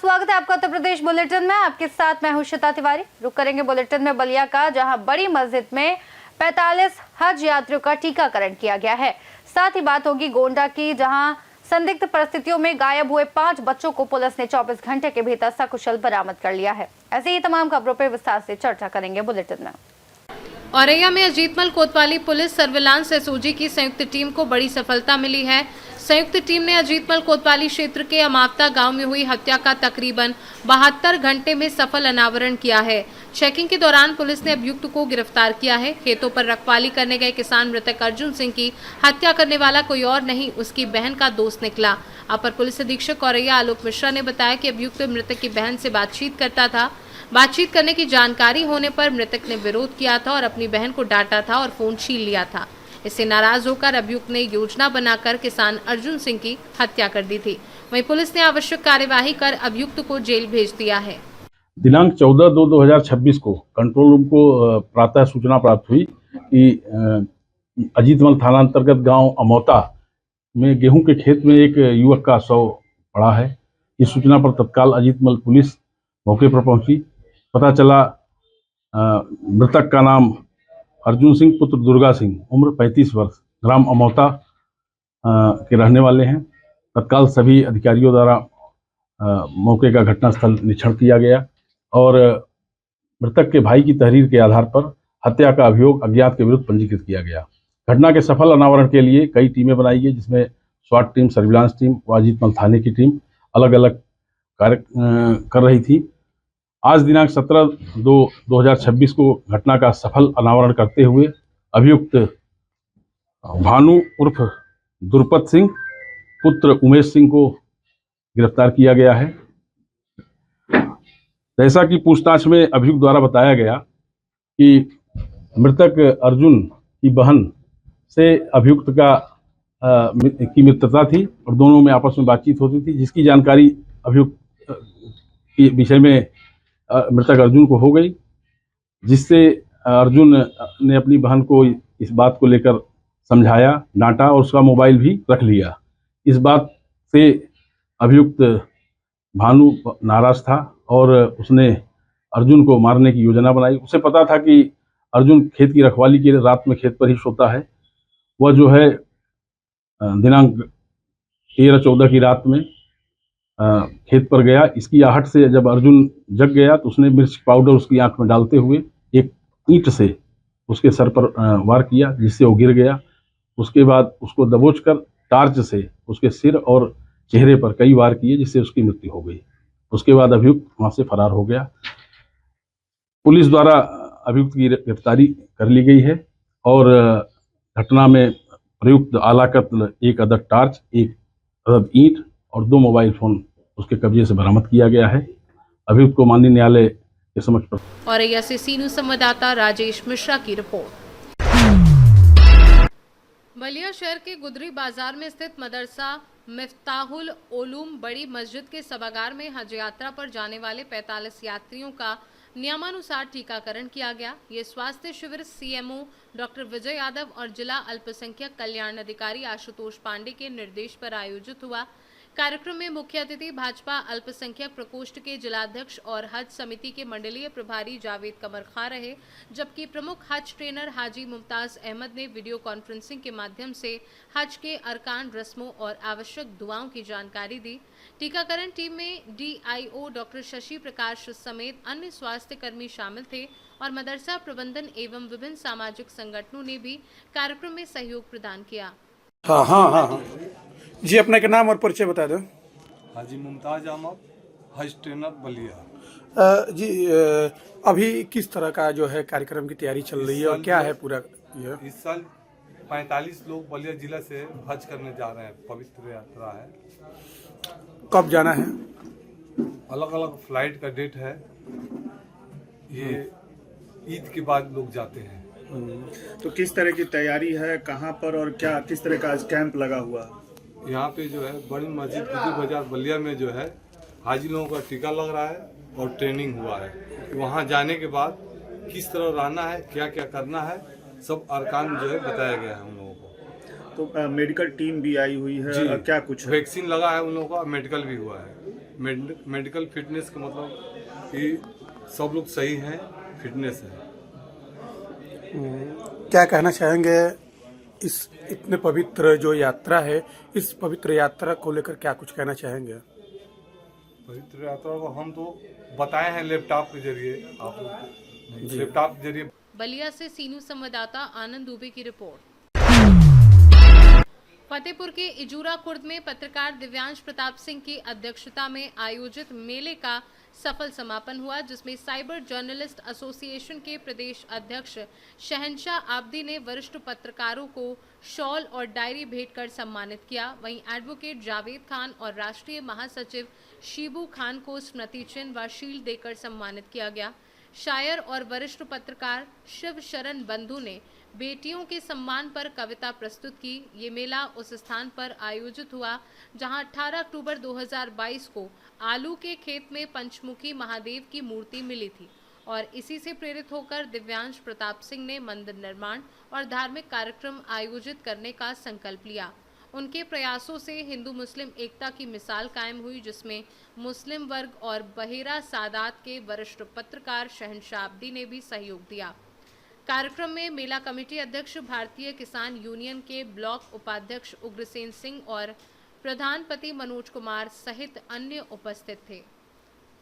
स्वागत है आपका उत्तर प्रदेश बुलेटिन में। आपके साथ मैं हूं श्वेता तिवारी। रुक करेंगे बुलेटिन में बलिया का, जहां बड़ी मस्जिद में 45 हज यात्रियों का टीकाकरण किया गया है। साथ ही बात होगी गोंडा की, जहां संदिग्ध परिस्थितियों में गायब हुए 5 बच्चों को पुलिस ने 24 घंटे के भीतर सकुशल बरामद कर लिया है। ऐसे ही तमाम खबरों पर विस्तार से चर्चा करेंगे बुलेटिन में। औरैया में अजीतमल कोतवाली पुलिस सर्विलांस एसओजी की संयुक्त टीम को बड़ी सफलता मिली है। संयुक्त टीम ने अजीतमल कोतवाली क्षेत्र के अमावता गांव में हुई हत्या का तकरीबन 72 घंटे में सफल अनावरण किया है। चेकिंग के दौरान पुलिस ने अभियुक्त को गिरफ्तार किया है। खेतों पर रखवाली करने गए किसान मृतक अर्जुन सिंह की हत्या करने वाला कोई और नहीं, उसकी बहन का दोस्त निकला। अपर पुलिस अधीक्षक औरैया आलोक मिश्रा ने बताया कि अभियुक्त मृतक की बहन से बातचीत करता था। बातचीत करने की जानकारी होने पर मृतक ने विरोध किया था और अपनी बहन को डांटा था और फोन छीन लिया था। इससे नाराज होकर अभियुक्त ने योजना बनाकर किसान अर्जुन सिंह की हत्या कर दी थी। वहीं पुलिस ने आवश्यक कार्यवाही कर अभियुक्त को जेल भेज दिया है। दिनांक 14/2/2026 को कंट्रोल रूम को प्रातः सूचना प्राप्त हुई कि अजीतमल थाना अंतर्गत गांव अमौता में गेहूं के खेत में एक युवक का शव पड़ा है। इस सूचना पर तत्काल अजीतमल पुलिस मौके पर पहुंची। पता चला मृतक का नाम अर्जुन सिंह पुत्र दुर्गा सिंह, उम्र 35 वर्ष, ग्राम अमौता के रहने वाले हैं। तत्काल सभी अधिकारियों द्वारा मौके का घटनास्थल निरीक्षण किया गया और मृतक के भाई की तहरीर के आधार पर हत्या का अभियोग अज्ञात के विरुद्ध पंजीकृत किया गया। घटना के सफल अनावरण के लिए कई टीमें बनाई गई, जिसमें स्वाट टीम, सर्विलांस टीम व अजीतमल थाने की टीम अलग अलग कार्य कर रही थी। आज दिनांक 17/2/2026 को घटना का सफल अनावरण करते हुए अभियुक्त भानु उर्फ दुर्पत सिंह पुत्र उमेश सिंह को गिरफ्तार किया गया है। जैसा कि पूछताछ में अभियुक्त द्वारा बताया गया कि मृतक अर्जुन की बहन से अभियुक्त की मित्रता थी और दोनों में आपस में बातचीत होती थी, जिसकी जानकारी अभियुक्त के विषय में मृतक अर्जुन को हो गई, जिससे अर्जुन ने अपनी बहन को इस बात को लेकर समझाया, डांटा और उसका मोबाइल भी रख लिया। इस बात से अभियुक्त भानु नाराज था और उसने अर्जुन को मारने की योजना बनाई। उसे पता था कि अर्जुन खेत की रखवाली के लिए रात में खेत पर ही सोता है। वह जो है दिनांक 13-14 की रात में खेत पर गया। इसकी आहट से जब अर्जुन जग गया तो उसने मिर्च पाउडर उसकी आंख में डालते हुए एक ईंट से उसके सर पर वार किया, जिससे वो गिर गया। उसके बाद उसको दबोचकर टार्च से उसके सिर और चेहरे पर कई वार किए, जिससे उसकी मृत्यु हो गई। उसके बाद अभियुक्त वहां से फरार हो गया। पुलिस द्वारा अभियुक्त की गिरफ्तारी कर ली गई है और घटना में प्रयुक्त आला कत्ल, एक अदद टार्च, एक अदद ईंट और 2 मोबाइल फोन उसके कब्जे से बरामद किया गया है। अभियुक्त को माननीय न्यायालय के समक्ष। औरैया से सीनू संवाददाता राजेश मिश्रा की रिपोर्ट। बलिया शहर के गुदरी बाजार में स्थित मदरसा मिफ्ताहुल उलूम बड़ी मस्जिद के सभागार में हज यात्रा पर जाने वाले 45 यात्रियों का नियमानुसार टीकाकरण किया गया। ये स्वास्थ्य शिविर सीएमओ डॉक्टर विजय यादव और जिला अल्पसंख्यक कल्याण अधिकारी आशुतोष पांडे के निर्देश पर आयोजित हुआ। कार्यक्रम में मुख्य अतिथि भाजपा अल्पसंख्यक प्रकोष्ठ के जिलाध्यक्ष और हज समिति के मंडलीय प्रभारी जावेद कमर खां रहे, जबकि प्रमुख हज ट्रेनर हाजी मुमताज अहमद ने वीडियो कॉन्फ्रेंसिंग के माध्यम से हज के अरकान, रस्मों और आवश्यक दुआओं की जानकारी दी। टीकाकरण टीम में डीआईओ डॉक्टर शशि प्रकाश समेत अन्य स्वास्थ्य कर्मी शामिल थे और मदरसा प्रबंधन एवं विभिन्न सामाजिक संगठनों ने भी कार्यक्रम में सहयोग प्रदान किया। हाँ जी, अपने का नाम और परिचय बता दो। हाजी मुमताज अहमद, हज ट्रेनर बलिया। जी, अभी किस तरह का जो है कार्यक्रम की तैयारी चल रही है और क्या है पूरा ये? इस साल 45 लोग बलिया जिला से हज करने जा रहे हैं। पवित्र यात्रा है। कब जाना है? अलग अलग फ्लाइट का डेट है। ये ईद के बाद लोग जाते हैं। तो किस तरह की तैयारी है, कहाँ पर और क्या किस तरह का कैंप लगा हुआ? यहाँ पे जो है बड़ी मस्जिद गुदरी बाजार बलिया में जो है हाजी लोगों का टीका लग रहा है और ट्रेनिंग हुआ है। वहाँ जाने के बाद किस तरह रहना है, क्या क्या करना है, सब अरकान जो है बताया गया है उन लोगों को। तो मेडिकल टीम भी आई हुई है, क्या कुछ है? वैक्सीन लगा है उन लोगों का, मेडिकल भी हुआ है। मेडिकल फिटनेस का मतलब कि सब लोग सही हैं, फिटनेस है। क्या कहना चाहेंगे इस इतने पवित्र जो यात्रा है, इस पवित्र यात्रा को लेकर क्या कुछ कहना चाहेंगे? पवित्र यात्रा को हम तो बताए हैं लैपटॉप के जरिए, आप लैपटॉप के जरिए। बलिया से सीनू संवाददाता आनंद दुबे की रिपोर्ट। फतेहपुर के इजूरा खुर्द में पत्रकार दिव्यांश प्रताप सिंह की अध्यक्षता में आयोजित मेले का सफल समापन हुआ, जिसमें साइबर जर्नलिस्ट एसोसिएशन के प्रदेश अध्यक्ष शहनशाह आब्दी ने वरिष्ठ पत्रकारों को शॉल और डायरी भेंट कर सम्मानित किया। वहीं एडवोकेट जावेद खान और राष्ट्रीय महासचिव शिबू खान को स्मृति चिन्ह व शील्ड देकर सम्मानित किया गया। शायर और वरिष्ठ पत्रकार शिव शरण बंधु ने बेटियों के सम्मान पर कविता प्रस्तुत की। ये मेला उस स्थान पर आयोजित हुआ जहां 18 अक्टूबर 2022 को आलू के खेत में पंचमुखी महादेव की मूर्ति मिली थी और इसी से प्रेरित होकर दिव्यांश प्रताप सिंह ने मंदिर निर्माण और धार्मिक कार्यक्रम आयोजित करने का संकल्प लिया। उनके प्रयासों से हिंदू मुस्लिम एकता की मिसाल कायम हुई, जिसमें मुस्लिम वर्ग और बहेरा सादात के वरिष्ठ पत्रकार शहनशाह आब्दी ने भी सहयोग दिया। कार्यक्रम में मेला कमेटी अध्यक्ष भारतीय किसान यूनियन के ब्लॉक उपाध्यक्ष उग्रसेन सिंह और प्रधानपति मनोज कुमार सहित अन्य उपस्थित थे।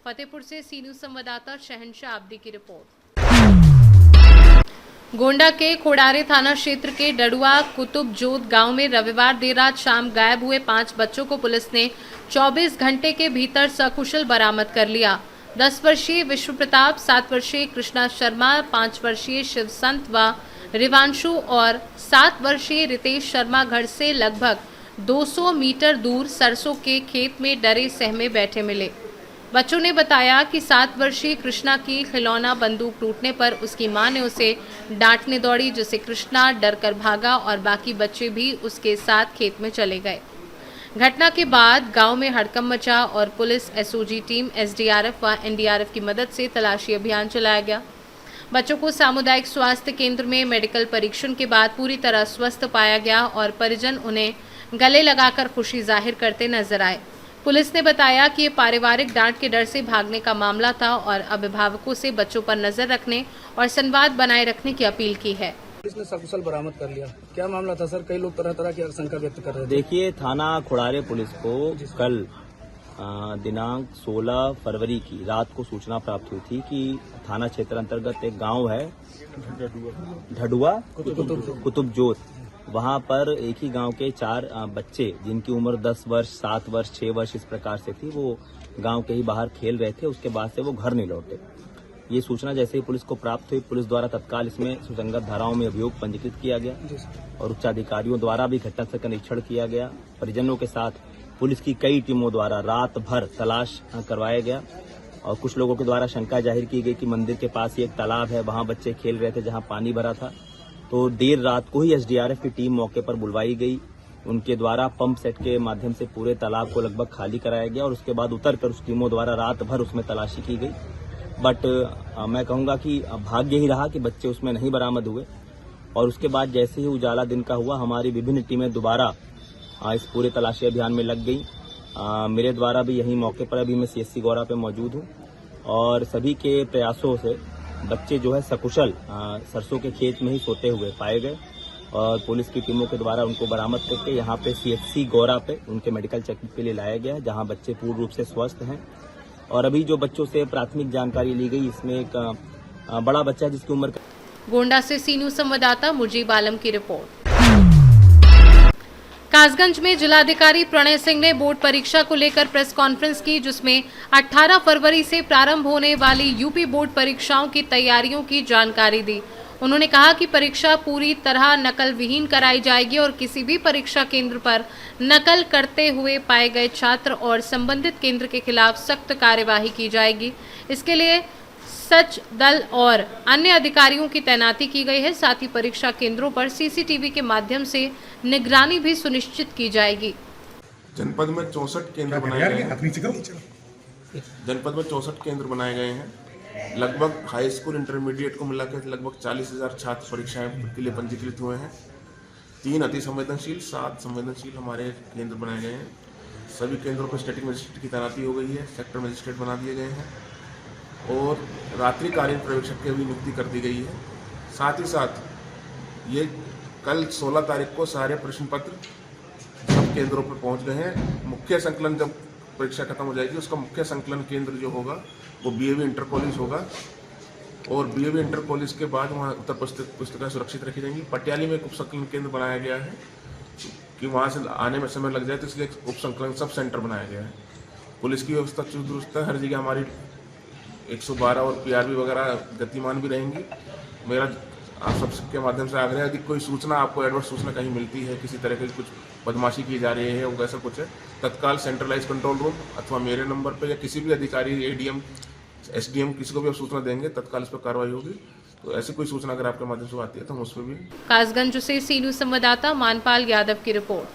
फतेहपुर से सीनू संवाददाता शहनशाह आब्दी की रिपोर्ट। गोंडा के खोड़ारे थाना क्षेत्र के डडुआ कुतुब जोत गांव में रविवार देर रात शाम गायब हुए 5 बच्चों को पुलिस ने 24 घंटे के भीतर सकुशल बरामद कर लिया। 10 वर्षीय विश्व प्रताप, 7 वर्षीय कृष्णा शर्मा, 5 वर्षीय शिव संत व रिवांशु और 7 वर्षीय रितेश शर्मा घर से लगभग 200 मीटर दूर सरसों के खेत में डरे सहमे बैठे मिले। बच्चों ने बताया कि 7 वर्षीय कृष्णा की खिलौना बंदूक टूटने पर उसकी मां ने उसे डांटने दौड़ी, जिससे कृष्णा डरकर भागा और बाकी बच्चे भी उसके साथ खेत में चले गए। घटना के बाद गांव में हड़कंप मचा और पुलिस, एसओजी टीम, एसडीआरएफ व एनडीआरएफ की मदद से तलाशी अभियान चलाया गया। बच्चों को सामुदायिक स्वास्थ्य केंद्र में मेडिकल परीक्षण के बाद पूरी तरह स्वस्थ पाया गया और परिजन उन्हें गले लगाकर खुशी जाहिर करते नजर आए। पुलिस ने बताया कि ये पारिवारिक डांट के डर से भागने का मामला था और अभिभावकों से बच्चों पर नजर रखने और संवाद बनाए रखने की अपील की है। पुलिस ने सकुशल बरामद कर लिया। क्या मामला था सर? कई लोग तरह तरह की आशंका व्यक्त कर रहे थे। देखिए, थाना खोड़ारे पुलिस को कल दिनांक 16 फरवरी की रात को सूचना प्राप्त हुई थी कि थाना क्षेत्र अंतर्गत एक गांव है ढडुआ कुतुब जोत, वहां पर एक ही गांव के 4 बच्चे जिनकी उम्र 10 वर्ष, 7 वर्ष, 6 वर्ष इस प्रकार से थी, वो गांव के ही बाहर खेल रहे थे। उसके बाद से वो घर नहीं लौटे। ये सूचना जैसे ही पुलिस को प्राप्त हुई, पुलिस द्वारा तत्काल इसमें सुसंगत धाराओं में अभियोग पंजीकृत किया गया और उच्च अधिकारियों द्वारा भी घटनास्थल का निरीक्षण किया गया। परिजनों के साथ पुलिस की कई टीमों द्वारा रात भर तलाश करवाया गया और कुछ लोगों के द्वारा शंका जाहिर की गई कि मंदिर के पास ही एक तालाब है, वहां बच्चे खेल रहे थे जहां पानी भरा था। तो देर रात को ही एसडीआरएफ की टीम मौके पर बुलवाई गई। उनके द्वारा पंप सेट के माध्यम से पूरे तालाब को लगभग खाली कराया गया और उसके बाद उतरकर उस टीमों द्वारा रात भर उसमें तलाशी की गई। बट मैं कहूंगा कि भाग्य ही रहा कि बच्चे उसमें नहीं बरामद हुए और उसके बाद जैसे ही उजाला दिन का हुआ, हमारी विभिन्न टीमें दोबारा इस पूरे तलाशी अभियान में लग गई। मेरे द्वारा भी यही मौके पर अभी मैं सीएससी गौरा पे मौजूद हूँ और सभी के प्रयासों से बच्चे जो है सकुशल सरसों के खेत में ही सोते हुए पाए गए और पुलिस की टीमों के द्वारा उनको बरामद करके यहाँ पे सीएचसी गौरा पे उनके मेडिकल चेकअप के लिए लाया गया है, जहाँ बच्चे पूर्ण रूप से स्वस्थ हैं। और अभी जो बच्चों से प्राथमिक जानकारी ली गई, इसमें एक बड़ा बच्चा है जिसकी उम्र गोंडा से सीनू संवाददाता मुजीब आलम की रिपोर्ट। कासगंज में जिलाधिकारी प्रणय सिंह ने बोर्ड परीक्षा को लेकर प्रेस कॉन्फ्रेंस की, जिसमें 18 फरवरी से प्रारंभ होने वाली यूपी बोर्ड परीक्षाओं की तैयारियों की जानकारी दी। उन्होंने कहा कि परीक्षा पूरी तरह नकल विहीन कराई जाएगी और किसी भी परीक्षा केंद्र पर नकल करते हुए पाए गए छात्र और संबंधित केंद्र के खिलाफ सख्त कार्यवाही की जाएगी। इसके लिए सच दल और अन्य अधिकारियों की तैनाती की गई है। साथ ही परीक्षा केंद्रों पर सीसीटीवी के माध्यम से निगरानी भी सुनिश्चित की जाएगी। जनपद में 64 केंद्र बनाए गए हैं। जनपद में 64 केंद्र बनाए गए हैं। लगभग हाई स्कूल इंटरमीडिएट को मिलाकर लगभग 40,000 छात्र परीक्षाएं के लिए पंजीकृत हुए हैं। 3 अति संवेदनशील, 7 संवेदनशील हमारे केंद्र बनाए गए हैं। सभी केंद्रों पर स्टैटिक मजिस्ट्रेट की तैनाती हो गई है, सेक्टर मजिस्ट्रेट बना दिए गए हैं और रात्रिकालीन पर्यवेक्षक की भी नियुक्ति कर दी गई है। साथ ही साथ ये कल 16 तारीख को सारे प्रश्न पत्र सब केंद्रों पर पहुंच गए हैं। मुख्य संकलन जब परीक्षा खत्म हो जाएगी उसका मुख्य संकलन केंद्र जो होगा वो BAV इंटर कॉलेज होगा और BAV इंटर कॉलेज के बाद वहाँ उत्तर पुस्तिकाएं सुरक्षित रखी जाएंगी। पटियाली में एक उप संकलन केंद्र बनाया गया है कि वहाँ से आने में समय लग जाए तो इसलिए उप संकलन सब सेंटर बनाया गया है। पुलिस की व्यवस्था चुस्त दुरुस्त है, हर जगह हमारी 112 और PRV वगैरह गतिमान भी रहेंगी। मेरा आप सबके माध्यम से आग्रह है, यदि कोई सूचना आपको एडवर्स सूचना कहीं मिलती है, किसी तरह की कुछ बदमाशी की जा रही है वो ऐसा कुछ है, तत्काल सेंट्रलाइज कंट्रोल रूम अथवा मेरे नंबर पे या किसी भी अधिकारी ADM SDM किसी को भी आप सूचना देंगे, तत्काल इस पर कार्रवाई होगी। तो ऐसी कोई सूचना अगर आपके माध्यम से आती है तो हम उस पर भी। कासगंज से सीनू संवाददाता मानपाल यादव की रिपोर्ट।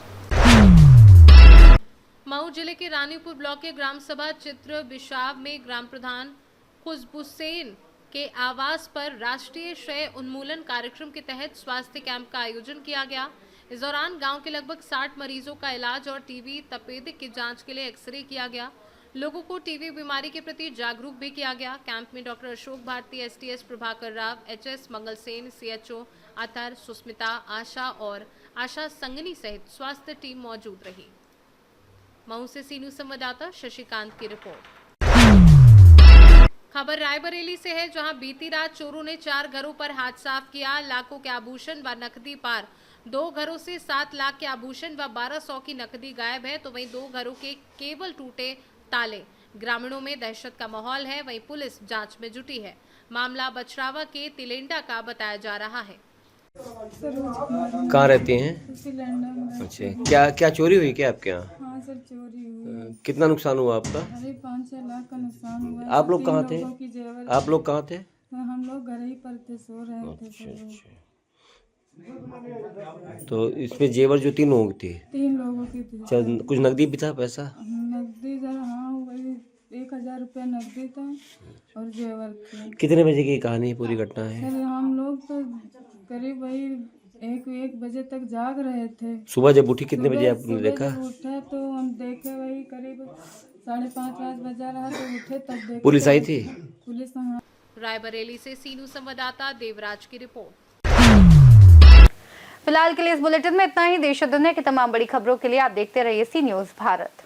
मऊ जिले के रानीपुर ब्लॉक के ग्राम सभा चित्र बिशाव में ग्राम प्रधान खुशबुसैन के आवास पर राष्ट्रीय क्षय उन्मूलन कार्यक्रम के तहत स्वास्थ्य कैंप का आयोजन किया गया। इस दौरान गांव के लगभग 60 मरीजों का इलाज और टीबी तपेदिक की जांच के लिए एक्सरे किया गया। लोगों को टीबी बीमारी के प्रति जागरूक भी किया गया। कैंप में doctor Ashok Bharti, STS Prabhakar Rao, HS Mangalsen, CHO Atar, Susmita, ASHA और आशा संगनी सहित स्वास्थ्य टीम मौजूद रही। मऊ से सीनू संवाददाता शशिकांत की रिपोर्ट। खबर रायबरेली से है, जहां बीती रात चोरों ने 4 घरों पर हाथ साफ किया। लाखों के आभूषण व नकदी पार। 2 घरों से 7 लाख के आभूषण व 1200 की नकदी गायब है, तो वहीं 2 घरों के केवल टूटे ताले। ग्रामीणों में दहशत का माहौल है, वहीं पुलिस जांच में जुटी है। मामला बछरावा के तिलेंडा का बताया जा रहा है। कहाँ रहते हैं? अच्छा, क्या क्या चोरी हुई क्या आपके यहाँ? हाँ सर, चोरी हुई। कितना नुकसान हुआ आपका? अरे 5-6 लाख का नुकसान हुआ। आप लोग कहाँ थे? आप लोग कहाँ थे? हम लोग घर ही पर थे, सो रहे थे। अच्छा। तो इसमें जेवर जो 3 लोगों की थी? 3 लोगों की थी। अच्छा, कुछ नकदी भी था? पैसा नकदी जरा, हाँ वही 1000 रुपया नकदी था और जेवर थे। कितने बजे की कहानी है, पूरी घटना है? सर हम लोग तो करीब वही 1 बजे तक जाग रहे थे। सुबह जब उठी कितने बजे आपने देखा? उठे तो हम देखे वही करीब 5:30 बजा रहा, तो उठे तब देखे। पुलिस आई थी? पुलिस, हाँ। रायबरेली से सीनू संवाददाता देवराज की रिपोर्ट। फिलहाल के लिए इस बुलेटिन में इतना ही। देश और दुनिया की तमाम बड़ी खबरों के लिए आप देखते रहिए सी न्यूज़ भारत।